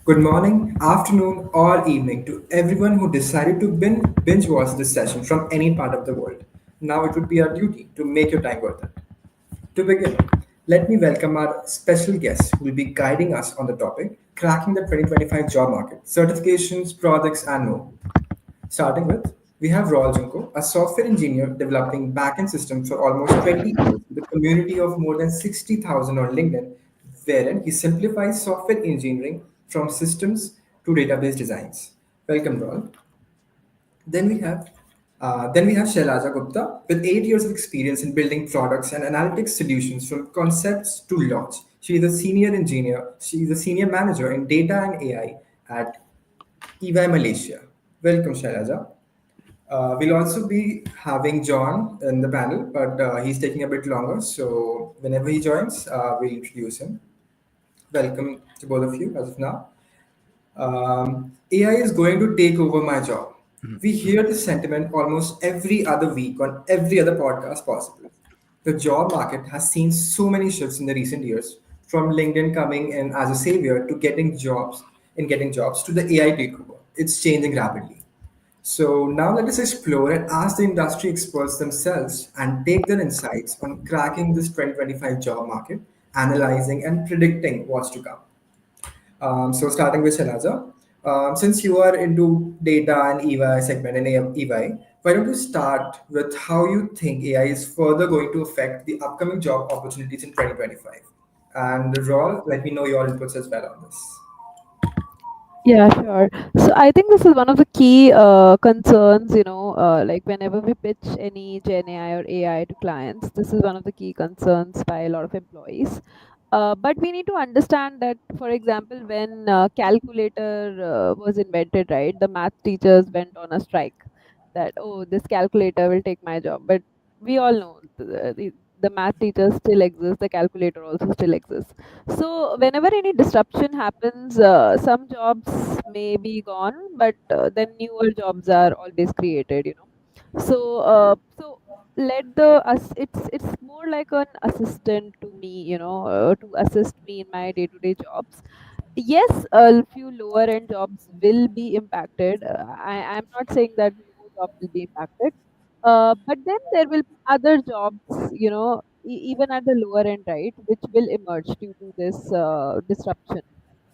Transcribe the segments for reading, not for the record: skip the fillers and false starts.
Good morning, afternoon, or evening to everyone who decided to binge watch this session from any part of the world. Now it would be our duty to make your time worth it. To begin, let me welcome our special guest who will be guiding us on the topic cracking the 2025 job market, certifications, projects, and more. Starting with, we have Raul Junco, a software engineer developing backend systems for almost 20 years with a community of more than 60,000 on LinkedIn, wherein he simplifies software engineering from systems to database designs. Welcome, Raul. Then we have Shailaja Gupta with 8 years of experience in building products and analytics solutions from concepts to launch. She is a senior engineer. She is a senior manager in data and AI at EY Malaysia. Welcome, Shailaja. We'll also be having John in the panel, but he's taking a bit longer. So whenever he joins, we'll introduce him. Welcome to both of you as of now. AI is going to take over my job. Mhm, We mhm. hear this sentiment almost every other week on every other podcast possible. The job market has seen so many shifts in the recent years, from LinkedIn coming in as a savior to getting jobs to the AI takeover. It's changing rapidly. So now let us explore and ask the industry experts themselves and take their insights on cracking this 2025 job market, analyzing and predicting what's to come. So starting with Shanaza, since you are into data and EY segment and EY, why don't you start with how you think AI is further going to affect the upcoming job opportunities in 2025? And Raul, let me know your inputs as well on this. Yeah, sure. So I think this is one of the key concerns, like whenever we pitch any Gen AI or AI to clients, this is one of the key concerns by a lot of employees. But we need to understand that, for example, when calculator was invented, right, the math teachers went on a strike that, oh, this calculator will take my job. But we all know the math teachers still exist, the calculator also still exists. So whenever any disruption happens, some jobs may be gone, but then newer jobs are always created. So let the us. It's more like an assistant to me, to assist me in my day-to-day jobs. Yes, a few lower end jobs will be impacted. I'm not saying that no job will be impacted, but then there will be other jobs, even at the lower end, right, which will emerge due to this disruption.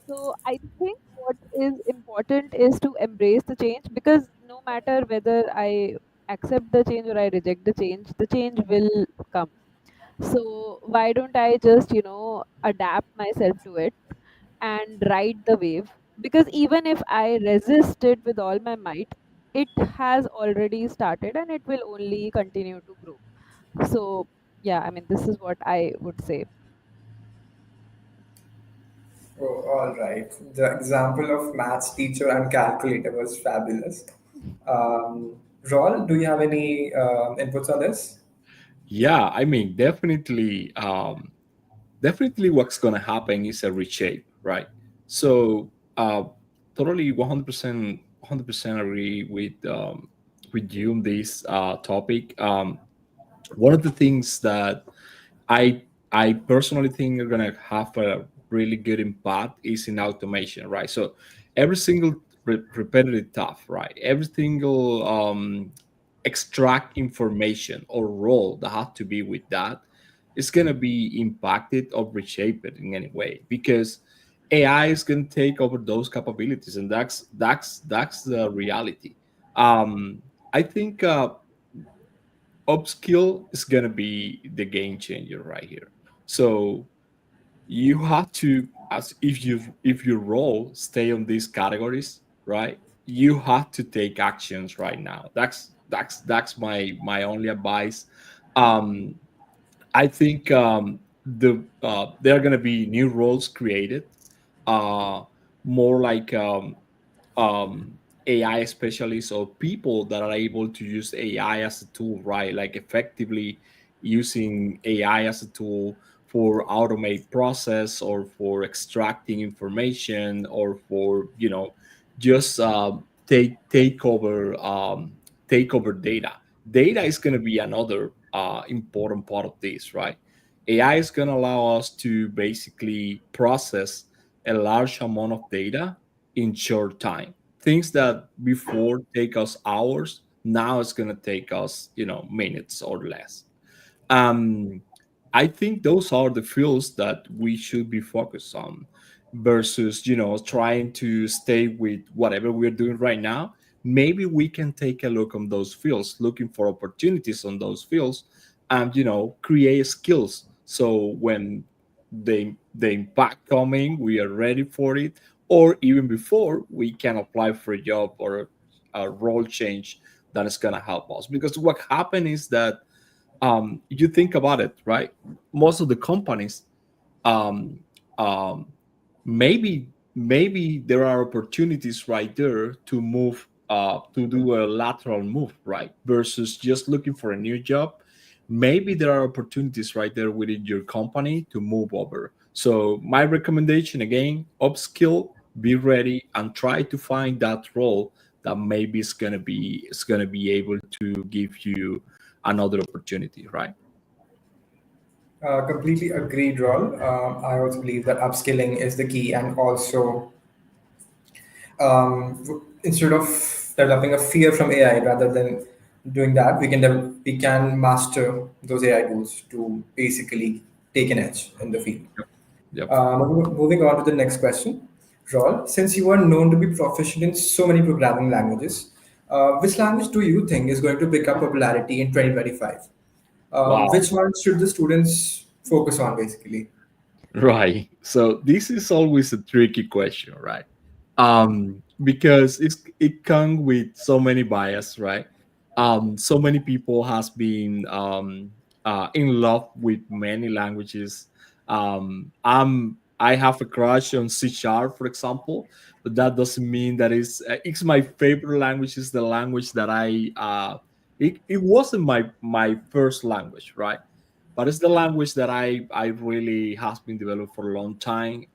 So I think what is important is to embrace the change, because no matter whether I accept the change or I reject the change will come. So why don't I just, adapt myself to it and ride the wave? Because even if I resist it with all my might, it has already started and it will only continue to grow. So, yeah, I mean, this is what I would say. Oh, all right. The example of maths teacher and calculator was fabulous. Raul, do you have any inputs on this? Yeah, I mean, definitely what's gonna happen is a reshape, right? So, totally 100% agree with you on this topic. One of the things that I I personally think are gonna have a really good impact is in automation, right? So every single repetitive task, right? Every single extract information or role that has to be with that is gonna be impacted or reshaped in any way because AI is gonna take over those capabilities, and that's the reality. I think upskill is gonna be the game changer right here. So you have to, as if your role stay on these categories, right? You have to take actions right now. That's my only advice. Um, I think there are gonna be new roles created, uh, more like AI specialists or people that are able to use AI as a tool, right? Like effectively using AI as a tool for automate process or for extracting information or for just take over data. Data is going to be another important part of this, right? AI is going to allow us to basically process a large amount of data in short time. Things that before take us hours, now it's going to take us, minutes or less. um, I think those are the fields that we should be focused on versus, trying to stay with whatever we're doing right now. Maybe we can take a look on those fields, looking for opportunities on those fields, and create skills. So when the impact coming, we are ready for it, or even before we can apply for a job or a role change that is gonna help us. Because what happened is that you think about it, right? Most of the companies, um, um, maybe there are opportunities right there to move, to do a lateral move, right? Versus just looking for a new job. Maybe there are opportunities right there within your company to move over. So my recommendation again: upskill, be ready, and try to find that role that maybe is gonna be able to give you another opportunity, right? Completely agreed, Rol. I also believe that upskilling is the key, and also instead of developing a fear from AI, rather than doing that, we can master those AI tools to basically take an edge in the field. Yep. Yep. Moving on to the next question, Rol, since you are known to be proficient in so many programming languages, which language do you think is going to pick up popularity in 2025? Wow. Which one should the students focus on, basically? Right. So this is always a tricky question, right? Because it comes with so many bias, right? So many people has been in love with many languages. I have a crush on C#, for example, but that doesn't mean that it's my favorite language. Is the language that it wasn't my first language, right? But it's the language that I really has been developed for a long time.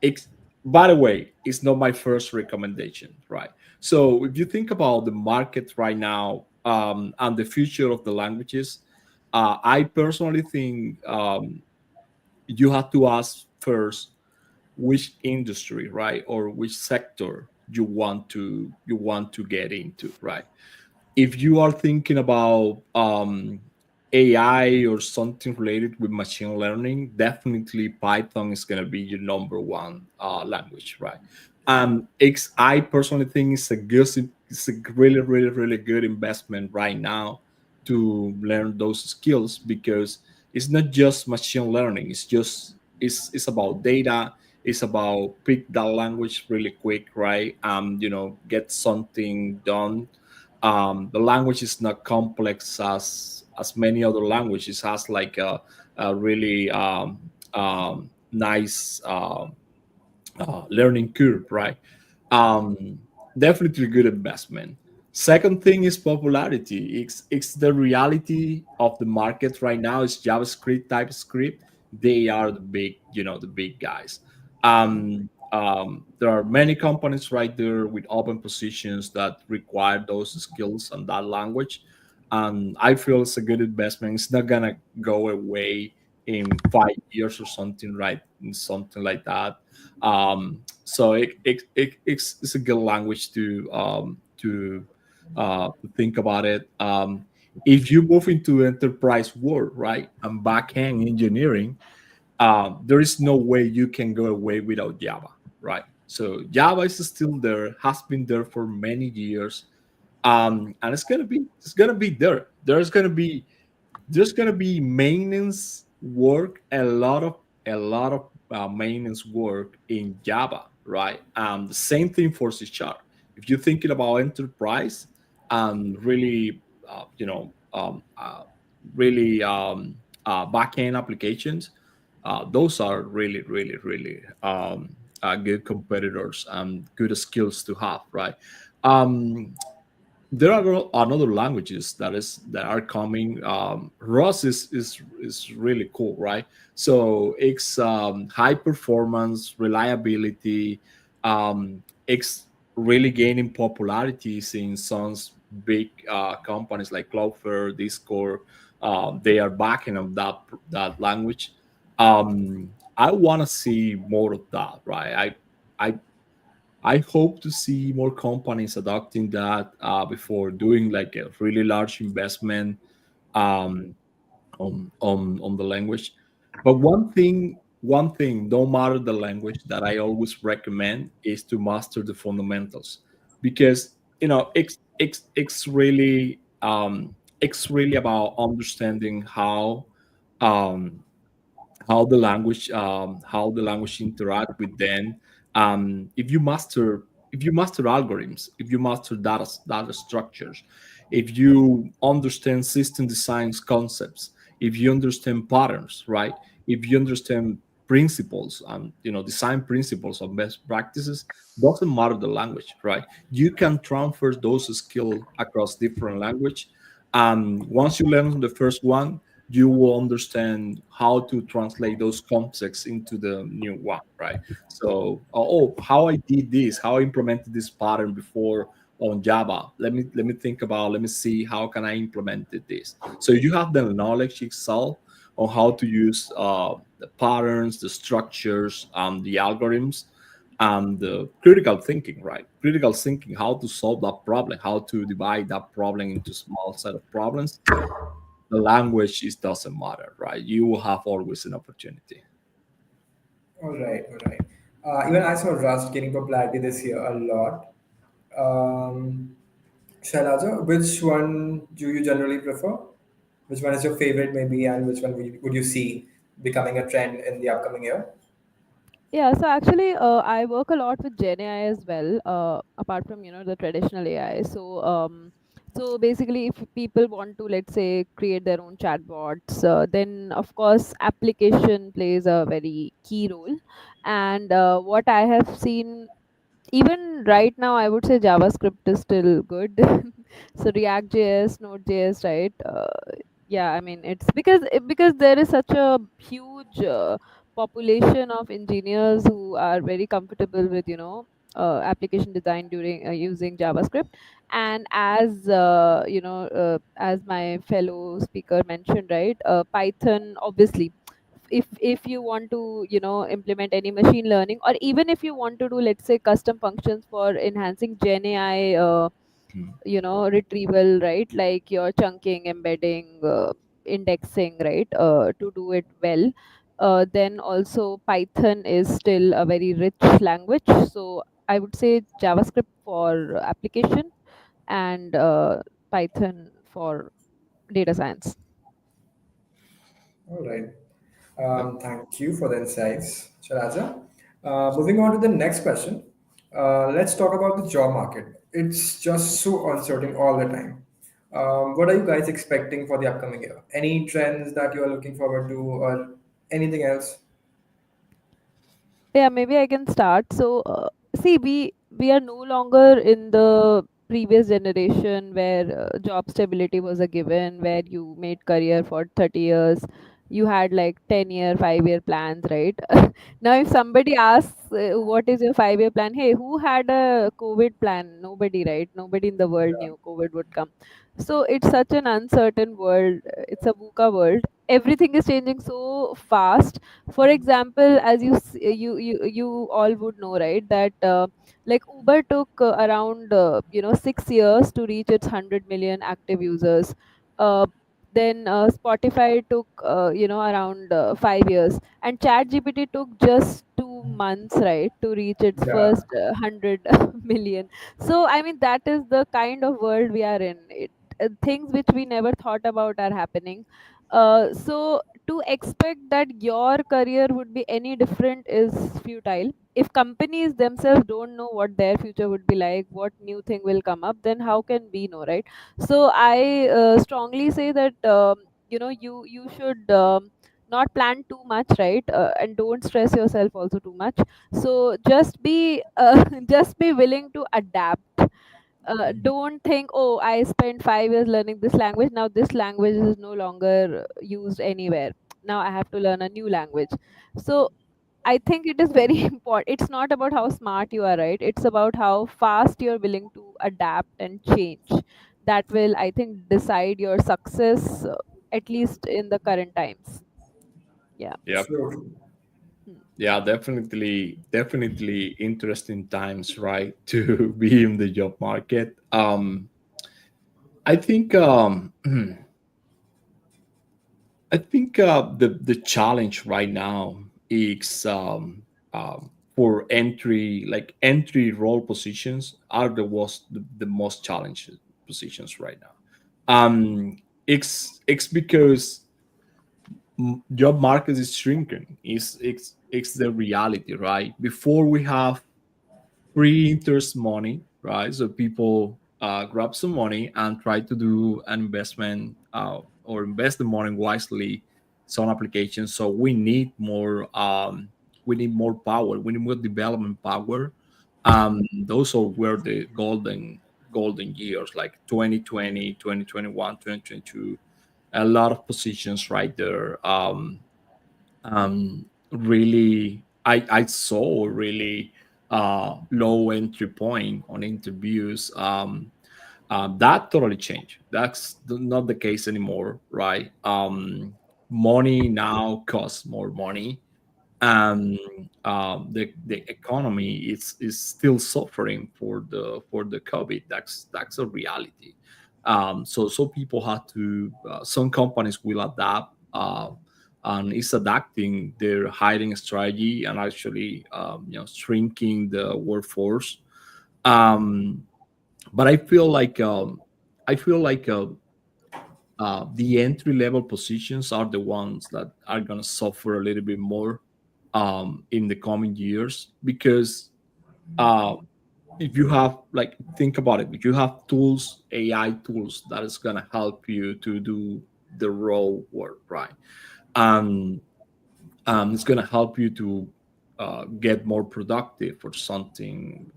It's, by the way, it's not my first recommendation, right? So if you think about the market right now, and the future of the languages, I personally think, you have to ask first which industry, right, or which sector you want to get into, right? If you are thinking about AI or something related with machine learning, definitely Python is going to be your number one language, right? I personally think it's a really, really, really good investment right now to learn those skills, because it's not just machine learning. It's about data. It's about pick that language really quick, right? Get something done. The language is not complex as many other languages. It has like a really nice learning curve, right? Um, Definitely good investment. Second thing is popularity. It's the reality of the market right now. Is JavaScript, TypeScript. They are the big guys. There are many companies right there with open positions that require those skills and that language. And I feel it's a good investment. It's not gonna go away in 5 years or something, right? Something like that. So it's a good language to think about it. If you move into enterprise world, right, and backend engineering, there is no way you can go away without Java, right? So Java is still there, has been there for many years, and it's gonna be there. There's gonna be maintenance work, a lot of maintenance work in Java, right? The same thing for C#. If you're thinking about enterprise and really, really backend applications, those are really, really, really good competitors and good skills to have, right? Um, there are another languages that are coming. Rust is really cool, right? So it's high performance, reliability. It's really gaining popularity in some big companies like Cloudflare, Discord. They are backing of that language. I want to see more of that, right? I I hope to see more companies adopting that before doing like a really large investment um, on the language. But one thing, no matter the language, that I always recommend is to master the fundamentals, because it's really about understanding um, how the language interact with them. If you master algorithms, if you master data structures, if you understand system designs concepts, if you understand patterns, right, if you understand principles and design principles of best practices, doesn't matter the language, right, you can transfer those skills across different language. Once you learn the first one, you will understand how to translate those concepts into the new one, right? So, how I did this, how I implemented this pattern before on Java. Let me think about. Let me see how can I implement this. So you have the knowledge itself on how to use the patterns, the structures, the algorithms, and the critical thinking, right? Critical thinking, how to solve that problem, how to divide that problem into small set of problems. The language is doesn't matter, right? You will have always an opportunity. All right, all right. Even I saw Rust gaining popularity this year a lot. Um, Shailaja, which one do you generally prefer? Which one is your favorite, maybe, and which one would you see becoming a trend in the upcoming year? Yeah, so actually, I work a lot with Gen AI as well, apart from the traditional AI. So basically, if people want to, let's say, create their own chatbots, then of course application plays a very key role. And what I have seen, even right now, I would say JavaScript is still good. So React.js, Node.js, right? Yeah, I mean it's because there is such a huge population of engineers who are very comfortable with application design during using JavaScript. And as as my fellow speaker mentioned, right, Python, obviously, if you want to implement any machine learning, or even if you want to do, let's say, custom functions for enhancing Gen AI Mhm. retrieval, right, like your chunking, embedding, indexing, right, to do it well, then also Python is still a very rich language. So I would say JavaScript for application, and Python for data science. All right. Yep. Thank you for the insights, Sharaja. Moving on to the next question. Let's talk about the job market. It's just so uncertain all the time. What are you guys expecting for the upcoming year? Any trends that you are looking forward to, or anything else? Yeah, maybe I can start. So, see, we are no longer in the previous generation where job stability was a given, where you made career for 30 years, you had like 10-year, 5-year plans, right? Now, if somebody asks, what is your 5-year plan? Hey, who had a COVID plan? Nobody, right? Nobody in the world knew COVID would come. So it's such an uncertain world. It's a VUCA world. Everything is changing so fast. For example, as you all would know, right, that like Uber took around 6 years to reach its 100 million active users. Then Spotify took around 5 years, and ChatGPT took just 2 months, right, to reach its Yeah. first 100 million. So I mean, that is the kind of world we are in. Things which we never thought about are happening. So to expect that your career would be any different is futile. If companies themselves don't know what their future would be like, what new thing will come up, then how can we know, right? So I strongly say that you should not plan too much, right, and don't stress yourself also too much. So just be just be willing to adapt. Don't think, oh, I spent 5 years learning this language, now this language is no longer used anywhere, now I have to learn a new language. So I think it is very important. It's not about how smart you are, right? It's about how fast you're willing to adapt and change. That will, I think, decide your success, at least in the current times. Yeah. Yep. So true. Hmm. Yeah, definitely interesting times, right? To be in the job market. I think I think the challenge right now is for entry role positions are the most challenging positions right now. It's because job market is shrinking. It's the reality, right? Before we have free interest money, right? So people grab some money and try to do an investment or invest the money wisely. Some applications. So we need more. We need more power. We need more development power. Those are where the golden years, like 2020, 2021, 2022. A lot of positions right there. Really, I saw really low entry point on interviews. That totally changed. That's not the case anymore, right? Money now costs more money, and the economy is still suffering for the COVID. That's a reality. So people have to. Some companies will adapt. And is adapting their hiring strategy and actually shrinking the workforce. Um, but I feel like the entry level positions are the ones that are going to suffer a little bit more in the coming years because uh, if you have like think about it, if you have tools, AI tools that is going to help you to do the raw work, right? um, it's going to help you to get more productive or something,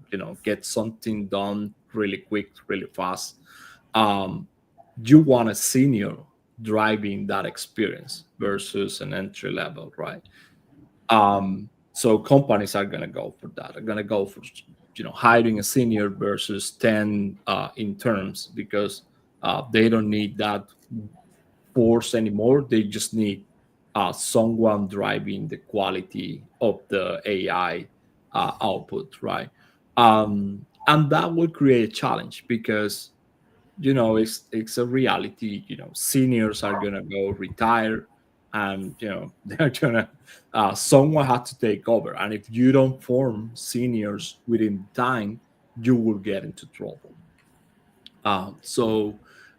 get something done really quick, really fast. um, you want a senior driving that experience versus an entry level, right? So companies are going to go for that. Are going to go for hiring a senior versus 10 interns because they don't need that force anymore. They just need someone driving the quality of the AI output, right? And that will create a challenge because it's a reality. Seniors are gonna go retire, and they're gonna someone had to take over. And if you don't form seniors within time, you will get into trouble. So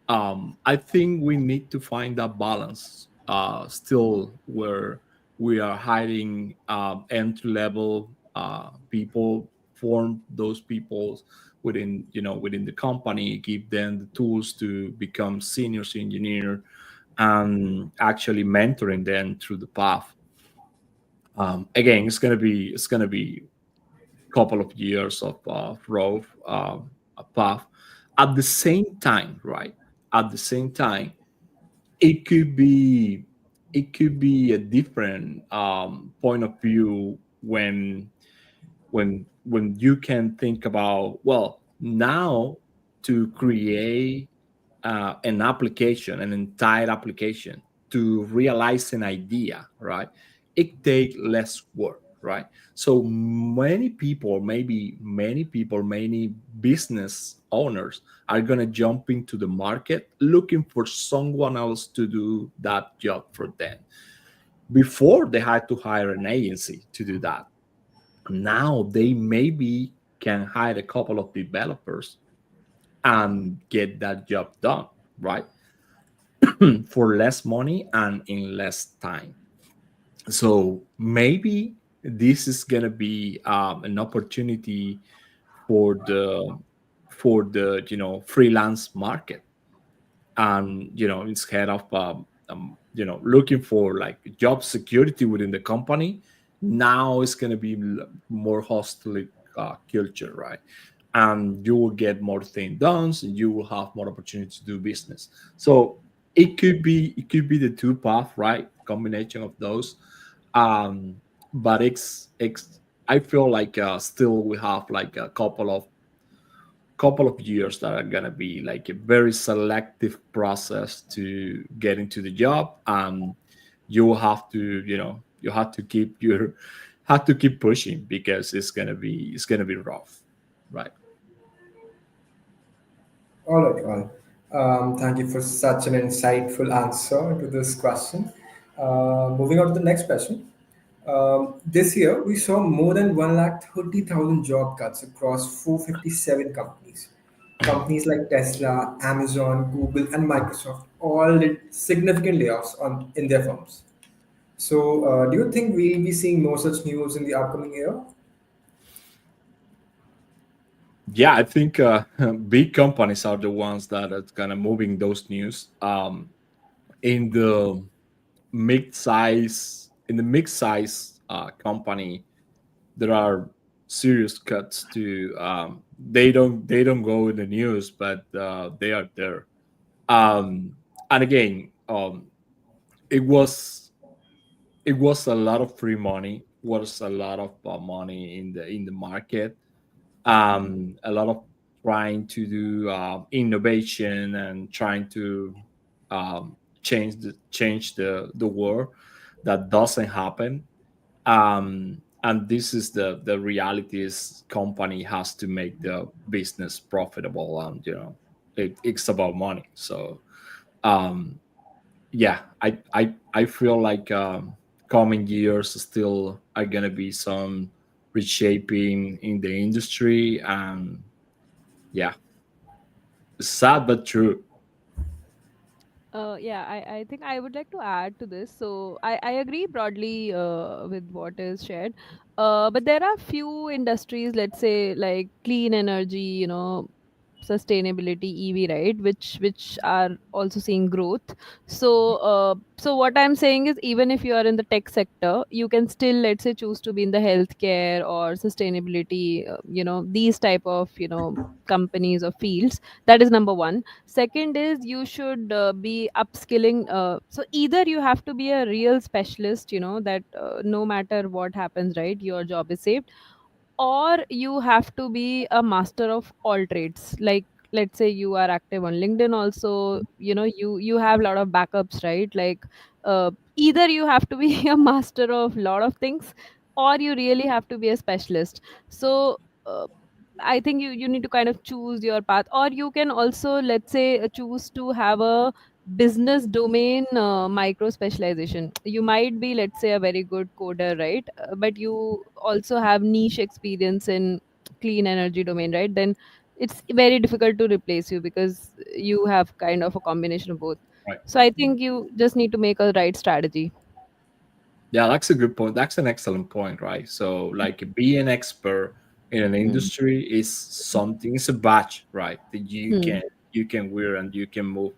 I think we need to find that balance still where we are hiring entry level people, form those people within the company, give them the tools to become seniors engineer, and actually mentoring them through the path. Again, it's gonna be couple of years of growth path. At the same time, right? At the same time, it could be a different point of view when you can think about, well, now to create an application, an entire application, to realize an idea, right? It takes less work, right? So many people, many business owners are going to jump into the market looking for someone else to do that job for them. Before, they had to hire an agency to do that. Now they maybe can hire a couple of developers and get that job done, right? For less money and in less time. So maybe this is gonna be an opportunity for the freelance market, and instead of looking for like job security within the company, now it's going to be more hostile culture, right? And you will get more things done, and you will have more opportunity to do business. So it could be the two path, right? Combination of those. But it's I feel like still we have like a couple of years that are gonna be like a very selective process to get into the job. You will have to you have to keep your have to keep pushing because it's gonna be rough, right? All right, all. Thank you for such an insightful answer to this question. Moving on to the next question. This year, we saw more than 130,000 job cuts across 457 companies. Companies like Tesla, Amazon, Google, and Microsoft all did significant layoffs in their firms. So, do you think we'll be seeing more such news in the upcoming year? Yeah, I think big companies are the ones that are kind of moving those news. In the mid-size company, there are serious cuts to they don't go in the news, but they are there. And again, it was it was a lot of free money, was a lot of money in the market, a lot of trying to do innovation and trying to change the world. That doesn't happen. And this is the reality is company has to make the business profitable, and it's about money. So um yeah, I feel like coming years still are gonna be some reshaping in the industry. And yeah, sad but true. Yeah, I think I would like to add to this. So I agree broadly with what is shared. But there are few industries, let's say like clean energy, sustainability, EV, right, which are also seeing growth. So what I'm saying is, even if you are in the tech sector, you can still, let's say, choose to be in the healthcare or sustainability, these type of, companies or fields. That is number one. Second is you should be upskilling. So either you have to be a real specialist, that no matter what happens, right, your job is saved, or you have to be a master of all trades. Like, let's say you are active on LinkedIn also, you have a lot of backups, right? Like, either you have to be a master of lot of things, or you really have to be a specialist. So I think you need to kind of choose your path, or you can also, let's say, choose to have a business domain micro specialization. You might be, let's say, a very good coder, right? But you also have niche experience in clean energy domain, right? Then it's very difficult to replace you because you have kind of a combination of both. Right. So I think you just need to make a right strategy. Yeah, that's a good point. That's an excellent point, right? So like be an expert in an Hmm. industry is something, it's a badge, right, that you Hmm. can you can wear and you can move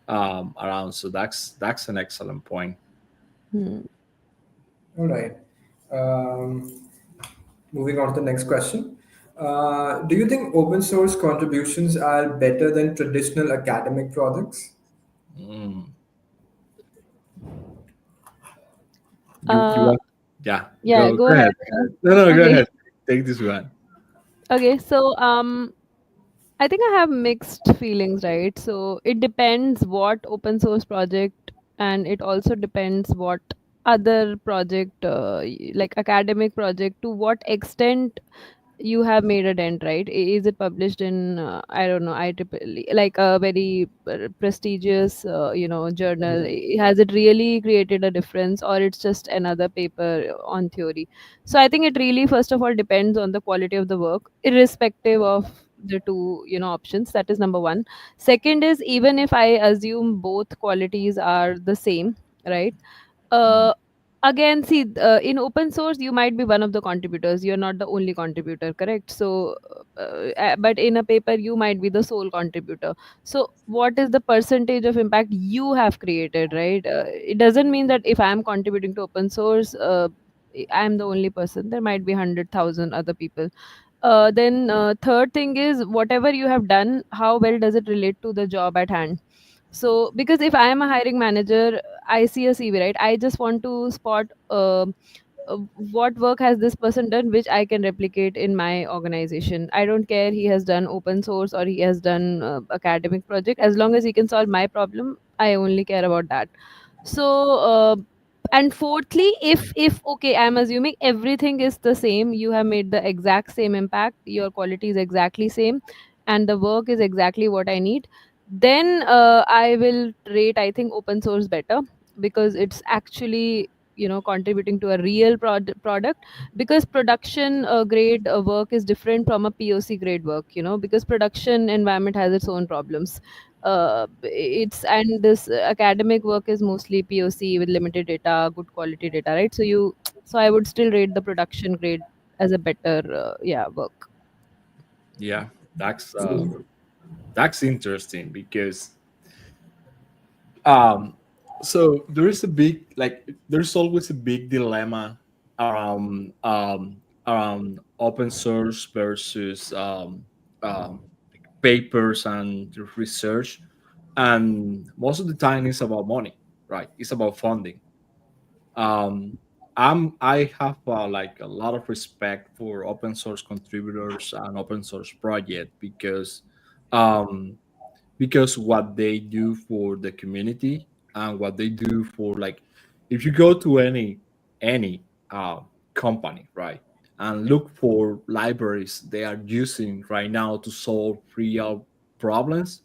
around. So that's an excellent point. Hmm. All right. Moving on to the next question. Do you think open source contributions are better than traditional academic projects? Mm. You Uh, want, yeah, yeah, go go go ahead. ahead. No, go Okay. ahead. Take this one. Okay. So I think I have mixed feelings, right? So it depends what open source project, and it also depends what other project, like academic project, to what extent you have made a dent, right? Is it published in, I don't know, IEEE, like a very prestigious, journal? Has it really created a difference, or it's just another paper on theory? So I think it really, first of all, depends on the quality of the work, irrespective of the two, options. That is number one. Second is, even if I assume both qualities are the same, right? Mm. uh, Again, see, in open source you might be one of the contributors, you're not the only contributor, correct? So but in a paper you might be the sole contributor. So what is the percentage of impact you have created, right? It doesn't mean that if I'm contributing to open source, I'm the only person. There might be 100,000 other people. Then third thing is, whatever you have done, how well does it relate to the job at hand? So because if I am a hiring manager, I see a CV, right? I just want to spot what work has this person done which I can replicate in my organization. I don't care he has done open source or he has done academic project. As long as he can solve my problem, I only care about that. So And fourthly, if okay, I'm assuming everything is the same, you have made the exact same impact, your quality is exactly same, and the work is exactly what I need, then I will rate, I think, open source better, because it's actually, contributing to a real product. Because production grade work is different from a POC grade work, because production environment has its own problems. It's and this academic work is mostly POC with limited data, good quality data, right? So I would still rate the production grade as a better work. Yeah, that's interesting because um so there is a big, like, there's always a big dilemma around open source versus papers and research, and most of the time it's about money, right? It's about funding. um I have like a lot of respect for open source contributors and open source project um because what they do for the community and what they do for, like, if you go to any uh, company, right, and look for libraries they are using right now to solve real problems,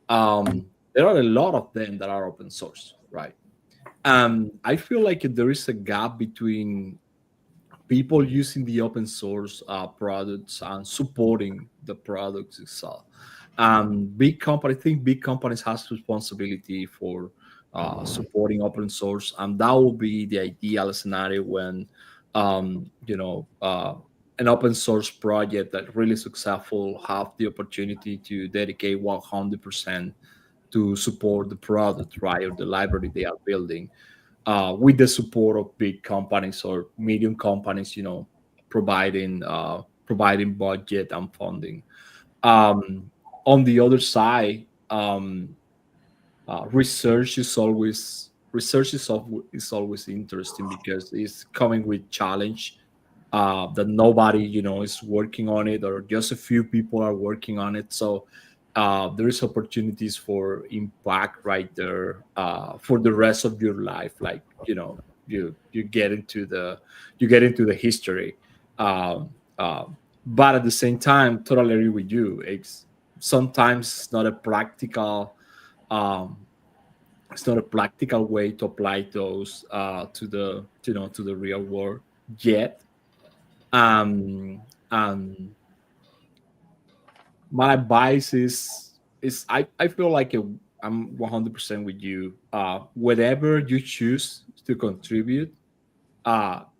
there are a lot of them that are open source, right? I feel like there is a gap between people using the open source products and supporting the products itself. Big company, I think big companies has responsibility for supporting open source, and that will be the ideal scenario when an open source project that really successful have the opportunity to dedicate 100% to support the product, right, or the library they are building, with the support of big companies or medium companies, providing budget and funding. Um, on the other side, research is always interesting because it's coming with challenge that nobody is working on it, or just a few people are working on it. So there is opportunities for impact right there for the rest of your life. Like, you get into the history. But at the same time, totally agree with you. It's sometimes not a practical um, it's not a practical way to apply those to the real world yet. Um, my advice is I feel like I'm 100% with you. Whatever you choose to contribute,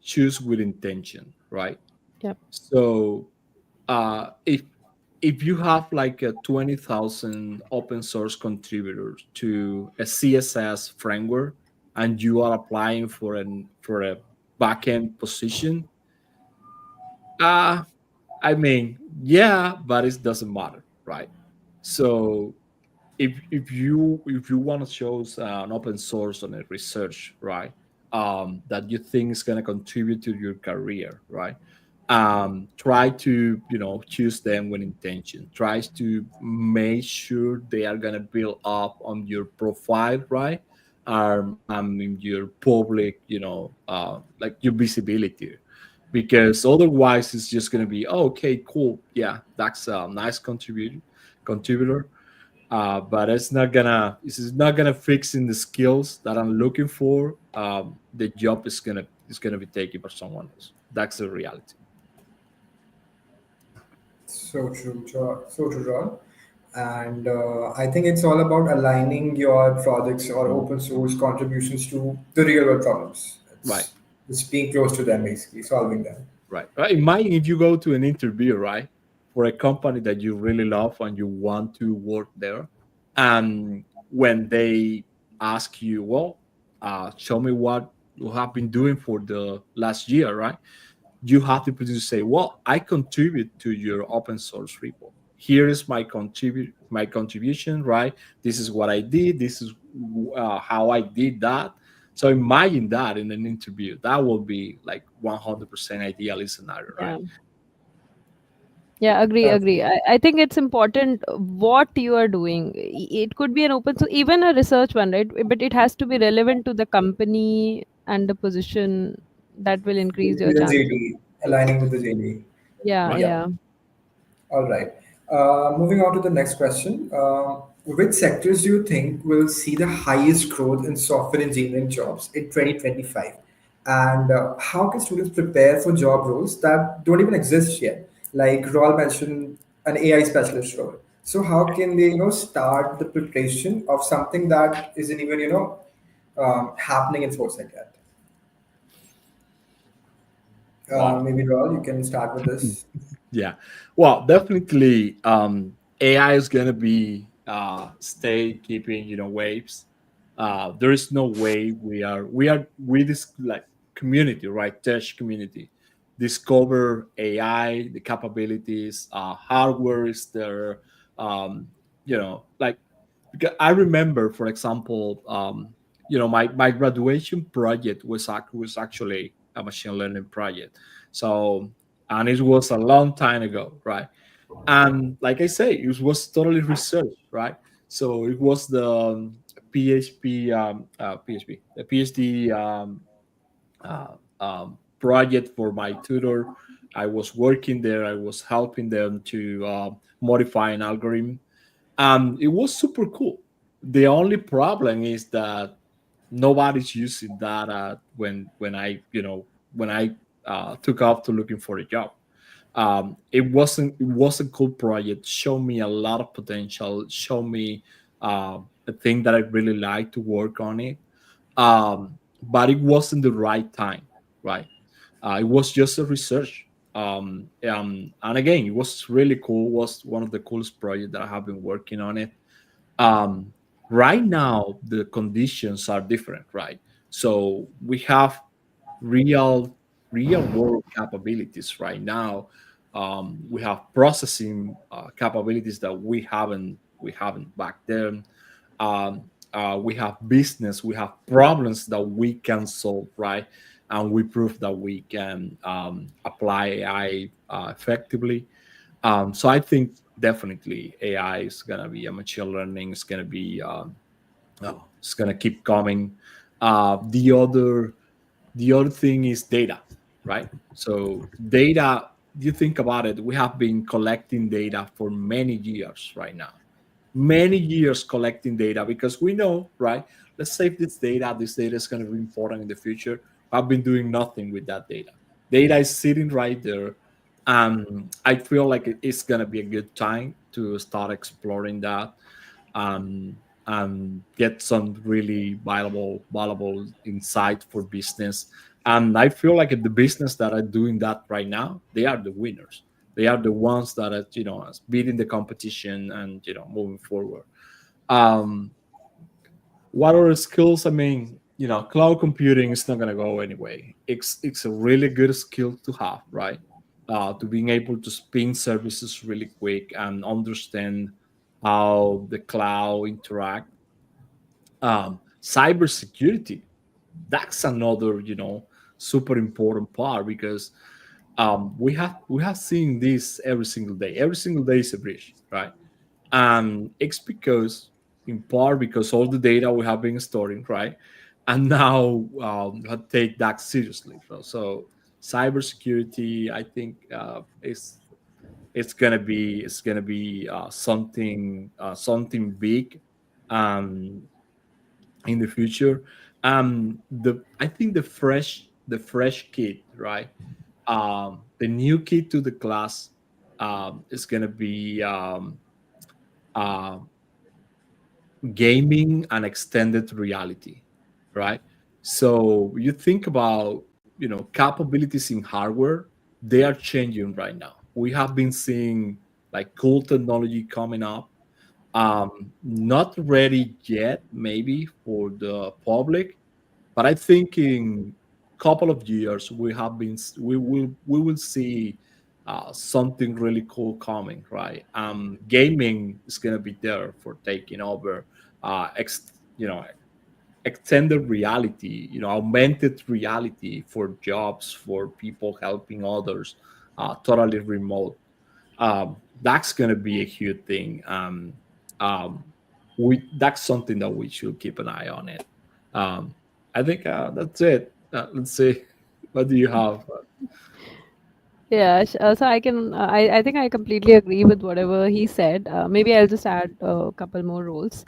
choose with intention, right? Yep. So if you have like a 20,000 open source contributors to a CSS framework, and you are applying for a backend position, uh I mean, yeah, but it doesn't matter, right? So if you want to show an open source on a research, right, that you think is going to contribute to your career, right, try to choose them with intention. Tries to make sure they are going to build up on your profile, right, in your public, like your visibility, because otherwise it's just going to be, oh, okay, cool, yeah, that's a nice contributor, but it's not gonna fix in the skills that I'm looking for. The job is gonna be taken by someone else. That's the reality. So true, Ron. And I think it's all about aligning your projects or open source contributions to the real world problems. Right, It's being close to them, basically, solving them. right. Imagine if you go to an interview, right, for a company that you really love and you want to work there, and when they ask you, well, show me what you have been doing for the last year, right? You have the opportunity to say, well, I contribute to your open source repo. Here is my contribution, right? This is what I did. This is how I did that. So imagine that in an interview. That will be like 100% ideal scenario, right? Yeah. Yeah, agree. I think it's important what you are doing. It could be an open source, even a research one, right? But it has to be relevant to the company and the position that will increase your With the chances. JD, aligning with the JD. Yeah, Right. Yeah. yeah. All right. Moving on to the next question. Which sectors do you think will see the highest growth in software engineering jobs in 2025? And how can students prepare for job roles that don't even exist yet? Like Raul mentioned, an AI specialist role. So how can they, start the preparation of something that isn't even, happening in Foresight yet? Wow. Maybe Raul, you can start with this. Yeah. Well, definitely AI is gonna be stay keeping, waves. There is no way we this like community, right? Tech community discover AI, the capabilities, hardware is there, um, like because I remember, for example, my graduation project was actually a machine learning project. So, and it was a long time ago, right? And like I say, it was totally research, right? So it was the the PhD project for my tutor. I was working there. I was helping them to modify an algorithm. It was super cool. The only problem is that nobody's using that when I took off to looking for a job. It was a cool project. Showed me a lot of potential. Showed me a thing that I really like to work on it. But it wasn't the right time, right? It was just a research. And again, it was really cool. It was one of the coolest projects that I have been working on it. um, right now the conditions are different, right? So we have real real world capabilities right now. We have processing capabilities that we haven't back then. We have business, we have problems that we can solve, right? And we prove that we can apply AI effectively. So I think definitely AI is gonna be a machine learning. It's gonna be it's gonna keep coming. The other thing is data, right? So data. You think about it. We have been collecting data for many years right now. Many years collecting data because we know, right? Let's save this data. This data is going to be important in the future. I've been doing nothing with that data. Data is sitting right there. I feel like it's going to be a good time to start exploring that, um, and get some really valuable insight for business. And I feel like the business that are doing that right now, they are the winners. They are the ones that are, beating the competition and moving forward. Um, what are the skills? I mean, cloud computing is not gonna go anyway. It's a really good skill to have, right? To being able to spin services really quick and understand how the cloud interact. Cybersecurity, that's another super important part because we have seen this every single day. Every single day is a breach, right? And it's because, in part, because all the data we have been storing, right? And now we have to take that seriously. So cybersecurity, I think, is it's gonna be something big um, in the future. The I think the fresh kid, right? The new kid to the class is gonna be uh, gaming and extended reality, right? So you think about capabilities in hardware, they are changing right now. We have been seeing like cool technology coming up, not ready yet maybe for the public, but I think in couple of years we will see something really cool coming, right? Gaming is going to be there for taking over. You know extended reality, augmented reality for jobs, for people helping others, totally remote. That's going to be a huge thing. Um, that's something that we should keep an eye on it. um, I think that's it. Let's see. What do you have? Yeah, so I think I completely agree with whatever he said. Maybe I'll just add a couple more roles.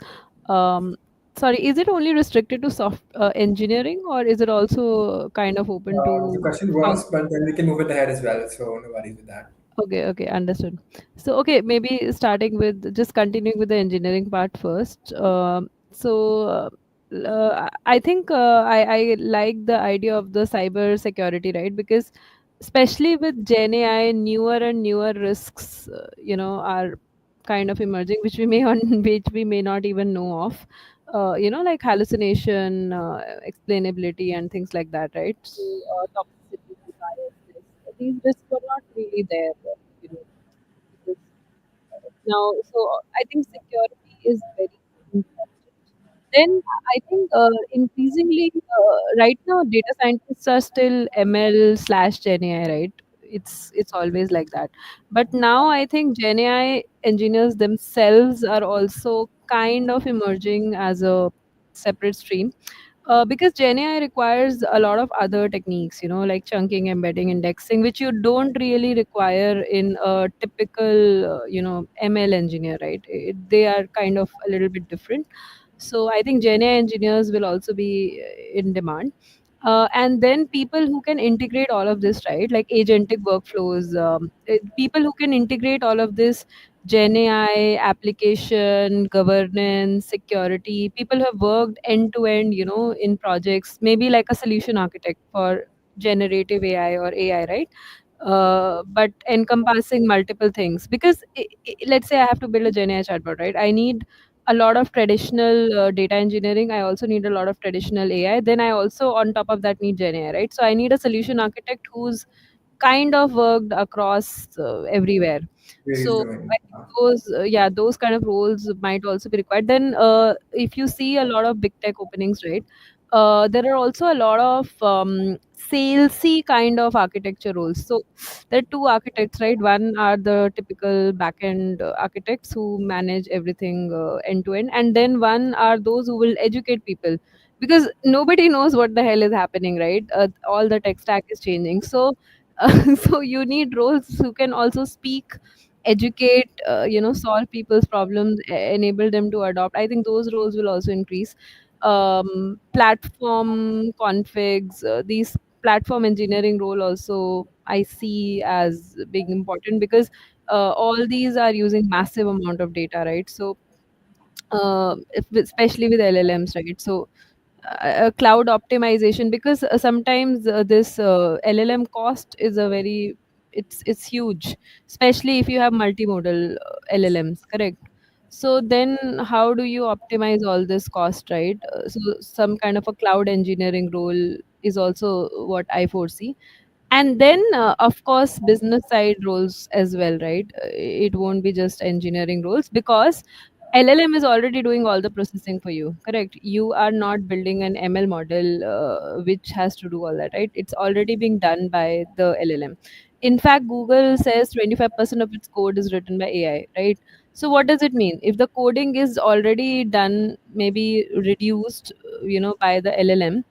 Um, Sorry, is it only restricted to soft engineering, or is it also kind of open The to question was, but then we can move it ahead as well. So no worries with that. Okay, okay, understood. So, okay, maybe starting with just continuing with the engineering part first. I think I like the idea of the cyber security, right? Because especially with Gen AI, newer and newer risks, are kind of emerging, which we may on which we may not even know of. Like hallucination, explainability, and things like that, right? So, toxicity, biasness, these risks were not really there, you know, because now, so I think security is very important. Then I think increasingly right now data scientists are still ML slash Gen AI, right? It's always like that. But now I think Gen AI engineers themselves are also kind of emerging as a separate stream, because Gen AI requires a lot of other techniques, like chunking, embedding, indexing, which you don't really require in a typical, ML engineer, right? They are kind of a little bit different. So I think Gen AI engineers will also be in demand. And then people who can integrate all of this, right? Like agentic workflows, people who can integrate all of this Gen AI application, governance, security, people who have worked end to end, in projects, maybe like a solution architect for generative AI or AI, right? But encompassing multiple things. Because let's say I have to build a Gen AI chatbot, right? I need a lot of traditional data engineering. I also need a lot of traditional AI. Then I also, on top of that, need Gen AI, right? So I need a solution architect who's kind of worked across everywhere. Various So domain. I think those kind of roles might also be required. Then if you see a lot of big tech openings, right? There are also a lot of salesy kind of architecture roles. So there are two architects, right? One are the typical backend architects who manage everything end to end, and then one are those who will educate people, because nobody knows what the hell is happening, right? All the tech stack is changing. So so you need roles who can also speak, educate, solve people's problems, enable them to adopt. I think those roles will also increase. Platform configs, these platform engineering role also I see as being important, because all these are using massive amount of data, right? So especially with LLMs, right? So cloud optimization, because sometimes this LLM cost is a very, it's huge, especially if you have multimodal LLMs, correct? So then how do you optimize all this cost, right? So some kind of a cloud engineering role is also what I foresee. And then of course business side roles as well, right? It won't be just engineering roles, because LLM is already doing all the processing for you, correct? You are not building an ML model which has to do all that, right? It's already being done by the LLM. In fact, Google says 25% of its code is written by AI, right? So what does it mean? If the coding is already done, maybe reduced, by the LLM,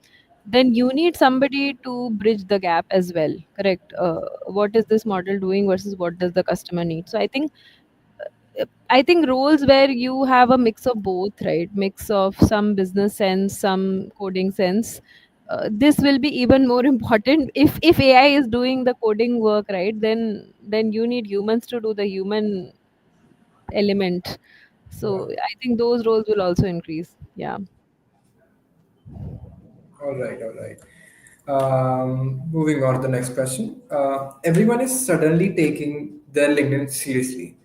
then you need somebody to bridge the gap as well, correct? What is this model doing versus what does the customer need? So I think roles where you have a mix of both, right? Mix of some business sense, some coding sense. This will be even more important. If AI is doing the coding work, right? Then you need humans to do the human element. Yeah. So I think those roles will also increase. Yeah. All right, all right. Moving on to the next question. Everyone is suddenly taking their LinkedIn seriously.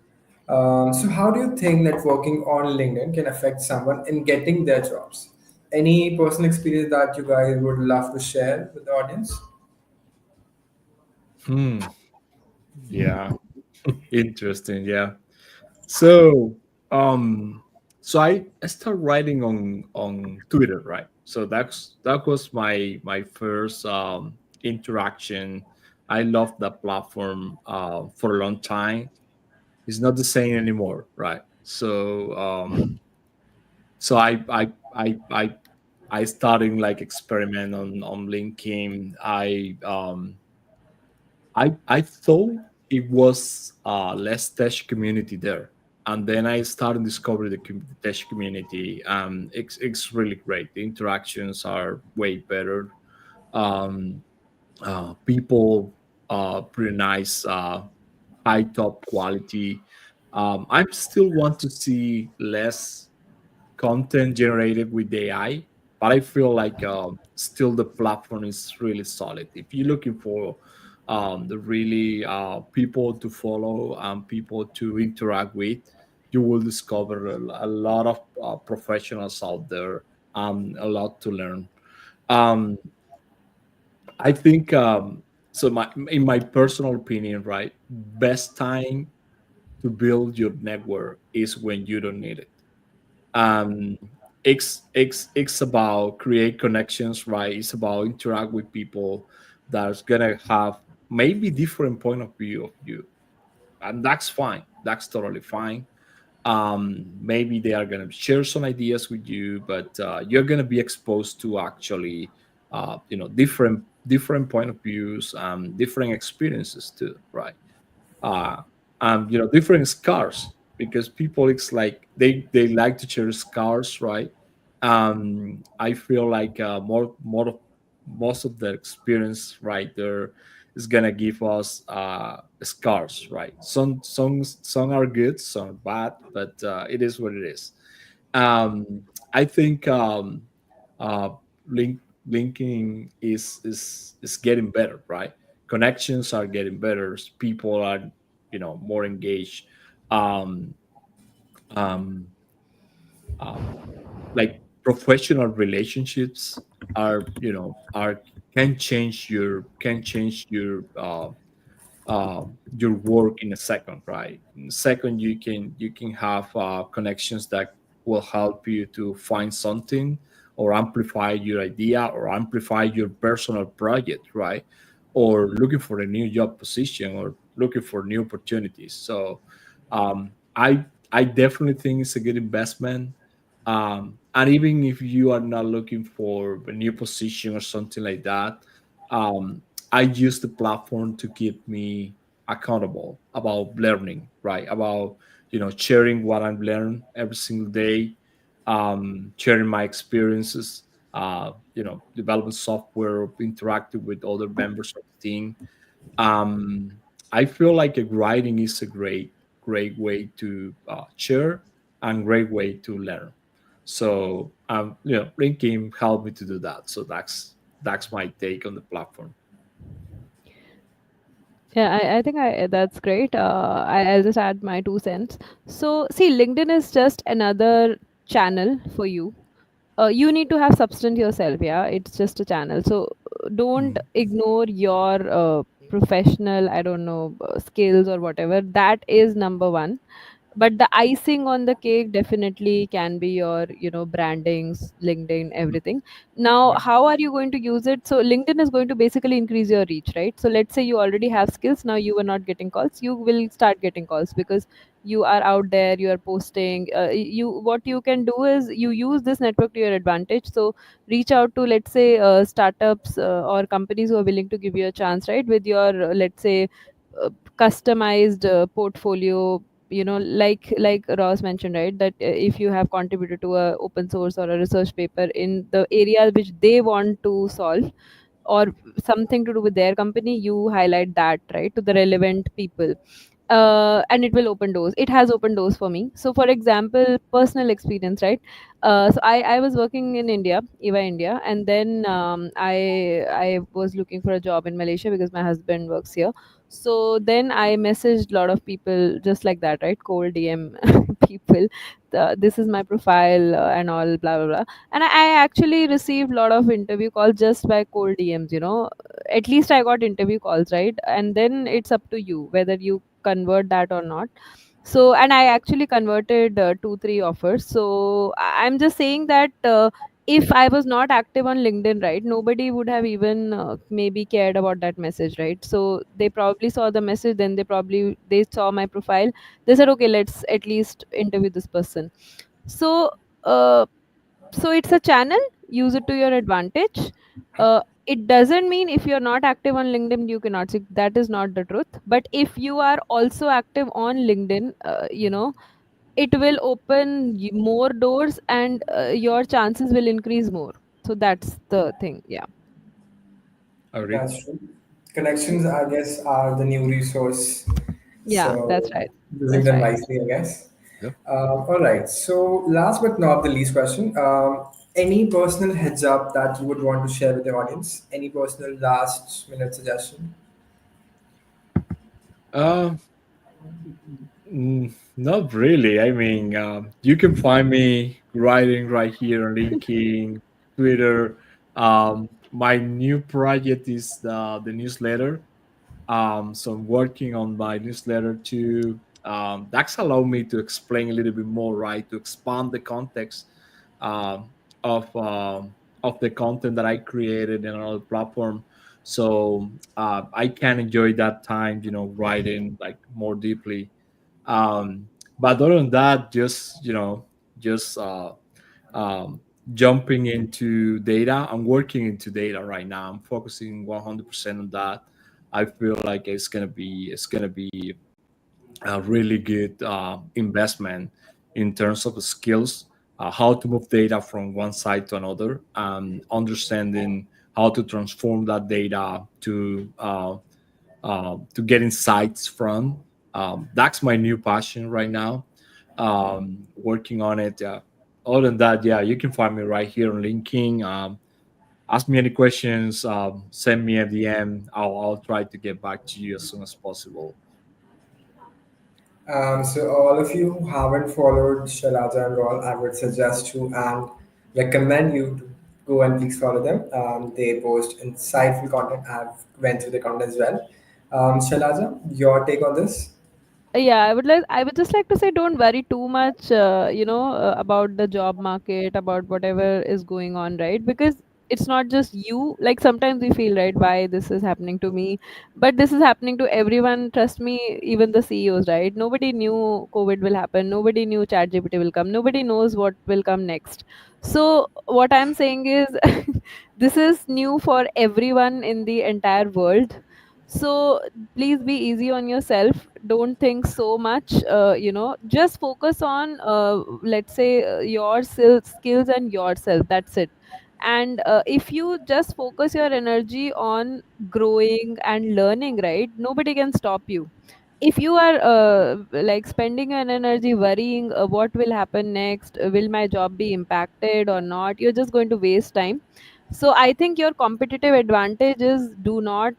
So, how do you think networking on LinkedIn can affect someone in getting their jobs? Any personal experience that you guys would love to share with the audience? Hmm. Yeah. Interesting. Yeah. So, um, so I started writing on Twitter, right? So that was my first interaction. I loved that platform for a long time. It's not the same anymore, right? So I I started like experiment on LinkedIn. I thought it was less tech community there, and then I started discovering the tech community. It's really great. The interactions are way better. Um, People pretty nice, high top quality. I still want to see less content generated with AI, but I feel like still the platform is really solid. If you're looking for the really people to follow and people to interact with, you will discover a lot of professionals out there, a lot to learn. Um, I think so. In my personal opinion, right, best time to build your network is when you don't need it. um it's about create connections, right? It's about interact with people that's gonna have maybe different point of view of you, and that's fine, that's totally fine. Maybe they are gonna share some ideas with you, but you're gonna be exposed to actually different point of views, different experiences too, right? uh Different scars, because people, it's like they like to share scars, right? I feel like most of the experience right there is gonna give us scars, right? Some are good, some are bad, but it is what it is. I think uh link linking is getting better, right? Connections are getting better, people are more engaged. um um uh, like professional relationships are can change your work in a second, right? In a second, you can have connections that will help you to find something, or amplify your idea, or amplify your personal project, right? Or looking for a new job position, or looking for new opportunities. So I definitely think it's a good investment. And even if you are not looking for a new position or something like that, um, I use the platform to keep me accountable about learning, right? About sharing what I've learned every single day, sharing my experiences, developing software, interacting with other members of the team. Um, I feel like writing is a great way to share, and great way to learn. So LinkedIn helped me to do that. So that's my take on the platform. Yeah, I think that's great. I'll just add my 2 cents. So, see, LinkedIn is just another channel for you. You need to have substance yourself. Yeah, it's just a channel. So, don't Mhm. ignore your professional, I don't know, skills or whatever. That is number one, but the icing on the cake definitely can be your brandings, LinkedIn, everything. Now, Yeah. how are you going to use it? So LinkedIn is going to basically increase your reach, right? So let's say you already have skills, now you were not getting calls, you will start getting calls because you are out there, you are posting. You What you can do is you use this network to your advantage. So reach out to, let's say, startups or companies who are willing to give you a chance, right, with your let's say uh, customized portfolio. Like Ross mentioned, right, that if you have contributed to a open source or a research paper in the area which they want to solve, or something to do with their company, you highlight that, right, to the relevant people. And it will open doors. It has opened doors for me. So for example, personal experience, right? So I was working in India, EVA India, and then I was looking for a job in Malaysia because my husband works here. So then I messaged a lot of people just like that, right? Cold DM people. This is my profile and all, blah blah blah. And I actually received a lot of interview calls just by cold DMs. At least I got interview calls, right? And then it's up to you whether you convert that or not. So, and I actually converted 2 3 offers. So I'm just saying that if I was not active on LinkedIn, right, nobody would have even maybe cared about that message, right? So they probably saw the message, then they saw my profile, they said, okay, let's at least interview this person. So uh, so it's a channel. use it to your advantage. It doesn't mean if you're not active on LinkedIn you cannot see. That is not the truth. But if you are also active on LinkedIn, it will open more doors, and your chances will increase more. So that's the thing. Yeah. Agree. That's true. Connections, I guess, are the new resource. Yeah, that's So right. using That's them right. wisely, I guess. Yeah. All right. So last but not the least question. Any personal heads up that you would want to share with the audience? Any personal last minute suggestion? Uh, Not really. I mean, you can find me writing right here on LinkedIn, Twitter. My new project is the newsletter. So I'm working on my newsletter too. That's allowed me to explain a little bit more, right? To expand the context um, of the content that I created in another platform. So I can enjoy that time, writing like more deeply. um, but other than that, just just jumping into data. I'm working into data right now. I'm focusing 100% on that. I feel like it's gonna be a really good investment in terms of skills, how to move data from one side to another, understanding how to transform that data to get insights from. That's my new passion right now. Working on it. Other than that, yeah, you can find me right here on LinkedIn. Ask me any questions. Send me a DM. I'll try to get back to you as soon as possible. So all of you who haven't followed Shailaja and Raul, I would suggest you and recommend you to go and please follow them. They post insightful content. I've went through the content as well. Shailaja, your take on this? Yeah, I would just like to say, don't worry too much, about the job market, about whatever is going on, right? Because it's not just you. Like sometimes we feel, right, why this is happening to me, but this is happening to everyone. Trust me, even the CEOs, right? Nobody knew COVID will happen. Nobody knew ChatGPT will come. Nobody knows what will come next. So what I'm saying is, this is new for everyone in the entire world. So please be easy on yourself. Don't think so much. Just focus on, let's say, your skills and yourself. That's it. And if you just focus your energy on growing and learning, right, nobody can stop you. If you are like spending your energy worrying what will happen next, will my job be impacted or not, you're just going to waste time. So I think your competitive advantage is, do not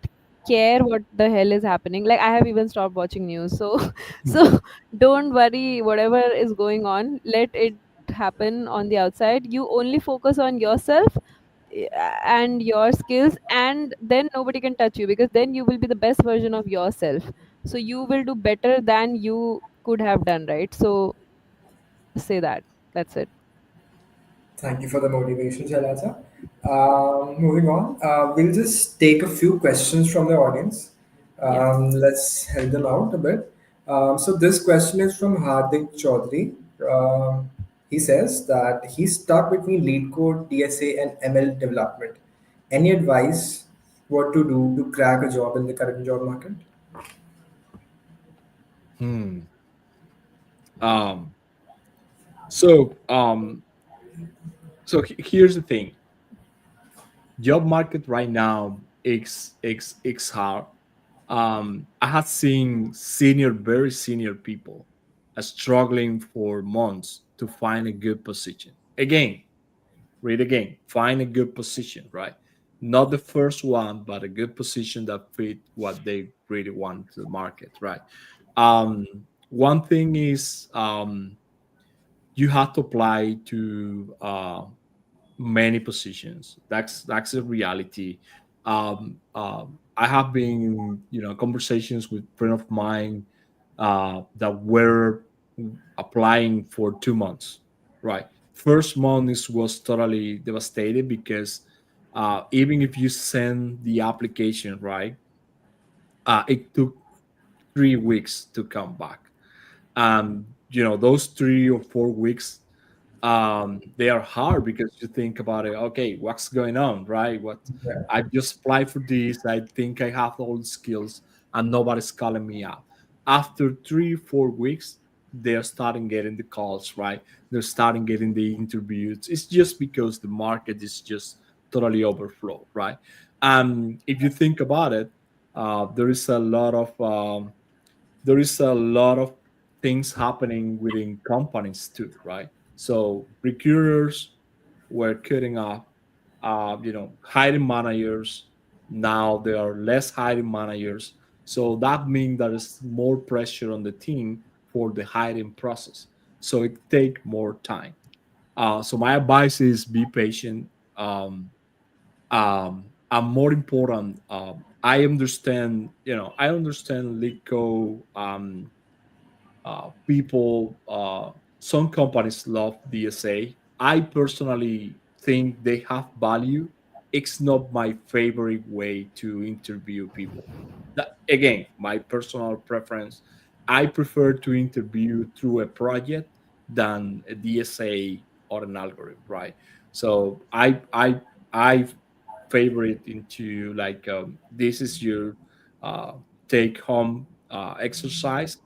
care what the hell is happening. Like I have even stopped watching news. So so don't worry whatever is going on, let it happen on the outside. You only focus on yourself, eh, and your skills, and then nobody can touch you, because then you will be the best version of yourself. So you will do better than you could have done, right? So say that. That's it. Thank you for the motivation, Shailaja. Moving on, we'll just take a few questions from the audience. Yeah. Let's help them out a bit. So this question is from Hardik Chaudhary. He says that he's stuck between lead code, DSA, and ML development. Any advice what to do to crack a job in the current job market? Hmm. Um, so here's the thing. Job market right now is hard. I have seen very senior people struggling for months to find a good position. Again, read again. Find a good position, right? Not the first one, but a good position that fit what they really want to the market, right? Um, One thing is you have to apply to many positions. That's a reality. I have been, conversations with friends of mine that were applying for 2 months. Right, first month was totally devastated because even if you send the application, right, it took 3 weeks to come back. Those 3 or 4 weeks They are hard because you think about it. Okay, what's going on, right? What Yeah. I just applied for this. I think I have all the skills, and nobody's calling me out. After 3 4 weeks, they're starting getting the calls, right? They're starting getting the interviews. It's just because the market is just totally overflow, right? If you think about it, there is a lot of things happening within companies too, right? So recruiters were cutting off, hiring managers. Now there are less hiring managers, so that means there is more pressure on the team for the hiring process. So it take more time. So my advice is be patient. And more important, I understand Lico. People, some companies love DSA. I personally think they have value. It's not my favorite way to interview people. That, again, my personal preference. I prefer to interview through a project than a DSA or an algorithm, right? So I favor it into like, this is your uh, take home exercise.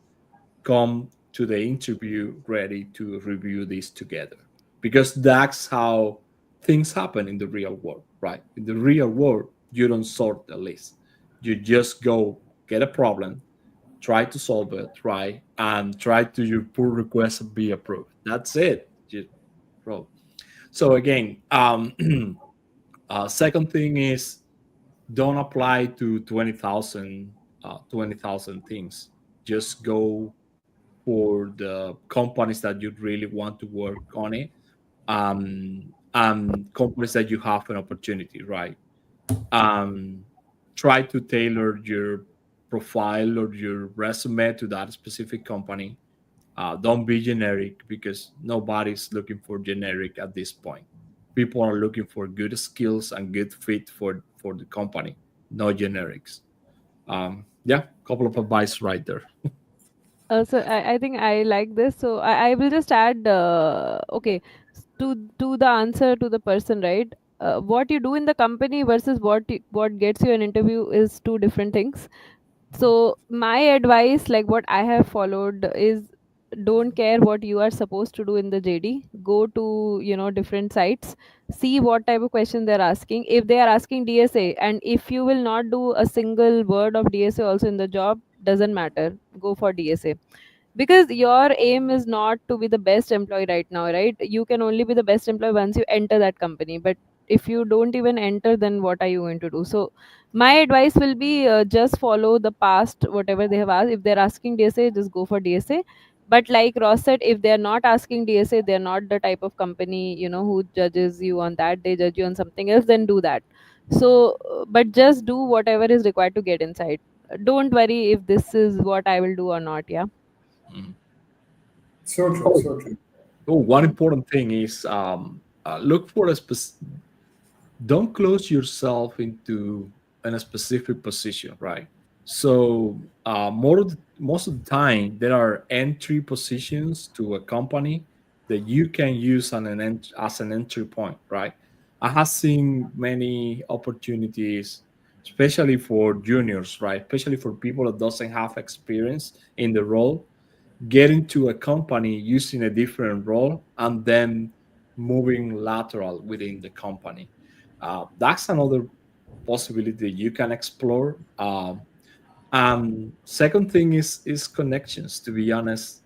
Come to the interview ready to review this together, because that's how things happen in the real world, right? In the real world, you don't sort the list. You just go get a problem, try to solve it, right, and try to your pull request be approved. That's it. Just bro. So again, second thing is, don't apply to 20,000 things. Just go for the companies that you really want to work on it, and companies that you have an opportunity, right? um, Try to tailor your profile or your resume to that specific company. Don't be generic, because nobody's looking for generic at this point. People are looking for good skills and good fit for the company, no generics. Yeah, couple of advice right there. I think I like this. So I will just add, okay, to the answer to the person, right? What you do in the company versus what gets you an interview is two different things. So my advice, like what I have followed, is don't care what you are supposed to do in the JD. Go to, different sites, see what type of question they're asking. If they are asking DSA, and if you will not do a single word of DSA also in the job, doesn't matter. Go for DSA, because your aim is not to be the best employee right now, right? You can only be the best employee once you enter that company, but if you don't even enter, then what are you going to do? So my advice will be, just follow the past, whatever they have asked. If they're asking DSA, just go for DSA. But like Ross said, if they're not asking DSA, they're not the type of company, who judges you on that, they judge you on something else, then do that. So but just do whatever is required to get inside. Don't worry if this is what I will do or not. Yeah. Mhm. So true, Oh, so true. one Mm. important thing is, look for a don't close yourself into in a specific position, right? So most of the time, there are entry positions to a company that you can use as an entry point, right? I have seen many opportunities, especially for juniors, right? Especially for people that doesn't have experience in the role, get into a company using a different role and then moving lateral within the company. That's another possibility you can explore. Second thing is connections. To be honest,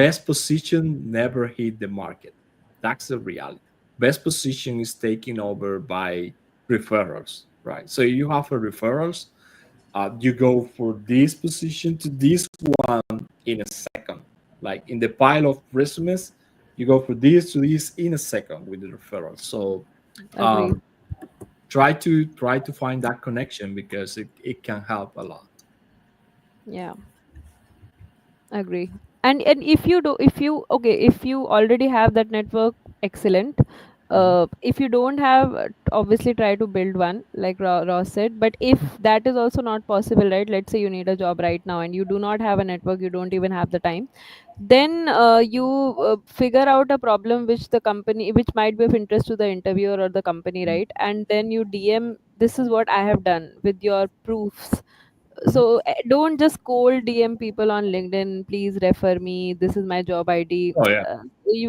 best position never hit the market. That's the reality. Best position is taken over by referrals, right? So you have a referrals, you go for this position to this one in a second. Like in the pile of resumes, you go for this to this in a second with the referral. So Agree. um, try to find that connection, because it can help a lot. Yeah. Agree. And if you do, if you, okay, if you already have that network, excellent. If you don't have, obviously try to build one, like Ross said. But if that is also not possible, right? Let's say you need a job right now and you do not have a network, you don't even have the time, then you figure out a problem which the company, which might be of interest to the interviewer or the company, right? And then you DM, this is what I have done, with your proofs. So don't just cold DM people on LinkedIn, please refer me, this is my job ID. Oh yeah.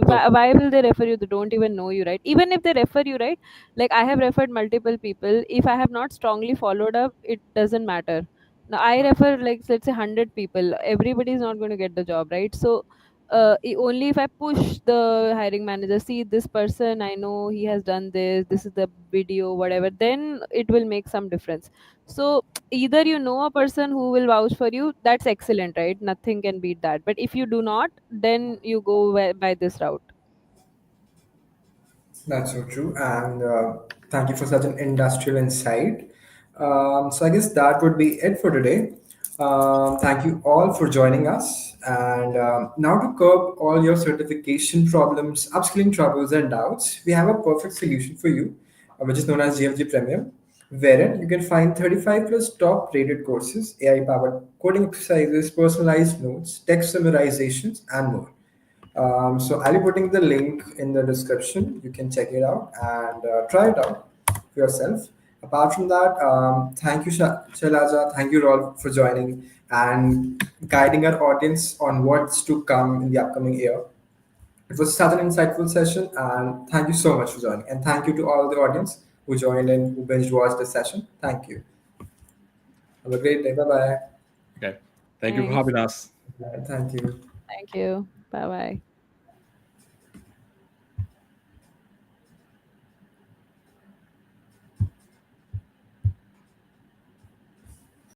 Why will they refer you? They don't even know you, right? Even if they refer you, right? Like I have referred multiple people. If I have not strongly followed up, it doesn't matter. Now I refer, like, let's say 100 people. Everybody is not going to get the job, right? So only if I push the hiring manager, see this person, I know he has done this, this is the video, whatever, then it will make some difference. So either you know a person who will vouch for you, that's excellent, right? Nothing can beat that. But if you do not, then you go by this route. That's so true. And thank you for such an industrial insight. So I guess that would be it for today. Thank you all for joining us. And now to curb all your certification problems, upskilling troubles, and doubts, we have a perfect solution for you, which is known as GfG Premium, wherein you can find 35 plus top rated courses, AI powered coding exercises, personalized notes, text summarizations, and more. So I'll be putting the link in the description. You can check it out and try it out for yourself. Apart from that, thank you, Shailaja. Thank you, Raul, for joining and guiding our audience on what's to come in the upcoming year. It was such an insightful session, and thank you so much for joining. And thank you to all the audience who joined in, who binge watched the session. Thank you. Have a great day. Bye bye. Okay. Thank you for Thanks. having us. Thank you. Thank you. Bye bye.